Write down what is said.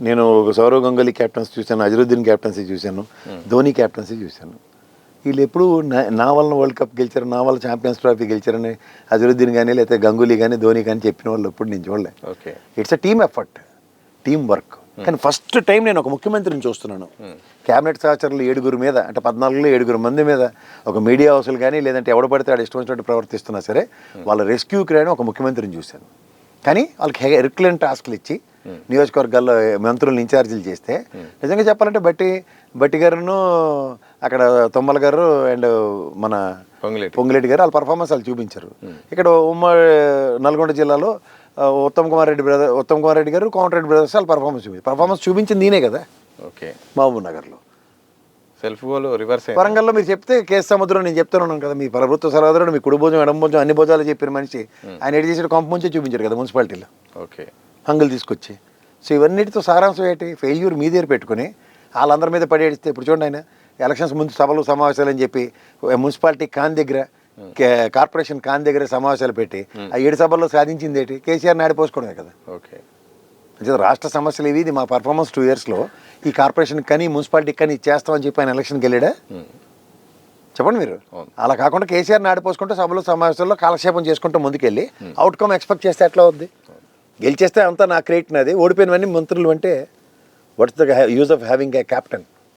నేను ఒక సౌరవ్ గంగూలీ క్యాప్టెన్సీ చూశాను, అజరుద్దీన్ క్యాప్టెన్సీ చూశాను, ధోని క్యాప్టెన్సీ చూశాను. వీళ్ళు ఎప్పుడు నా వలన వరల్డ్ కప్ గెలిచారు, నా వల్ల ఛాంపియన్స్ ట్రోఫీ గెలిచారని అజరుద్దీన్ కానీ లేకపోతే గంగూలీ కానీ ధోని కానీ చెప్పిన వాళ్ళు ఎప్పుడు నేను చూడలే. Okay, it's a team effort, team work. కానీ ఫస్ట్ టైం నేను ఒక ముఖ్యమంత్రిని చూస్తున్నాను, క్యాబినెట్ సహచరులు 7 మీద, అంటే 14లో 7 మంది మీద ఒక మీడియా హౌస్లు కానీ లేదంటే ఎవడ పడితే ఆడ ఇష్టం వచ్చినట్టు ప్రవర్తిస్తున్నా సరే వాళ్ళ రెస్క్యూకి రాని ఒక ముఖ్యమంత్రిని చూశాను. కానీ వాళ్ళకి హెర్క్యులెన్ టాస్క్లు ఇచ్చి నియోజకవర్గాల్లో మంత్రులను ఇన్ఛార్జీలు చేస్తే నిజంగా చెప్పాలంటే బట్టి గారును అక్కడ తుమ్మల గారు అండ్ మన పొంగులేటి గారు వాళ్ళ పర్ఫార్మెన్స్ వాళ్ళు చూపించారు. ఇక్కడ నల్గొండ జిల్లాలో ఉత్తమ్ కుమార్ రెడ్డి గారు కోమటిరెడ్డి బ్రదర్స్ వాళ్ళ పర్ఫార్మెన్స్ చూపించింది నేనే కదా. ఓకే, మహబూబ్ నగర్లో సెల్ఫ్ గోల్ రివర్స్. వరంగల్లో మీరు చెప్తే కేసు సముద్రం నేను చెప్తున్నాను కదా, మీ ప్రభుత్వ సలహాదారుడు మీ కుడి భోజనం ఎడం భోజనం అన్ని భోజనాలు చెప్పిన మనిషి ఆయన ఎడి చేసిన కొంప ముంచే చూపించారు కదా మున్సిపాలిటీలో. ఓకే, హంగులు తీసుకొచ్చి. సో ఇవన్నిటితో సారాంశం ఏంటి, ఫెయిల్యూర్ మీ దగ్గర పెట్టుకుని వాళ్ళందరి మీద పడేడిస్తే ఇప్పుడు చూడండి ఆయన ఎలక్షన్స్ ముందు సభలు సమావేశాలు అని చెప్పి మున్సిపాలిటీ కాన్ దగ్గర కార్పొరేషన్ కాన్ దగ్గర సమావేశాలు పెట్టి ఆ 7 సభల్లో సాధించింది ఏంటి, కేసీఆర్ నాడిపోసుకోవడమే కదా. ఓకే, రాష్ట్ర సమస్యలు ఇవి, ఇది మా పర్ఫార్మెన్స్ 2 yearsలో ఈ కార్పొరేషన్కి కానీ మున్సిపాలిటీకి కానీ చేస్తామని చెప్పి ఆయన ఎలక్షన్కి వెళ్ళాడా చెప్పండి మీరు. అలా కాకుండా కేసీఆర్ నాడిపోసుకుంటూ సభలో సమావేశాల్లో కాలక్షేపం చేసుకుంటూ ముందుకెళ్ళి అవుట్కమ్ ఎక్స్పెక్ట్ చేస్తే ఎట్లా అవుద్ది. గెలిచేస్తే అంతా నా క్రెడిట్ నాది, ఓడిపోయినవన్నీ మంత్రులు అంటే what's the use of having a captain.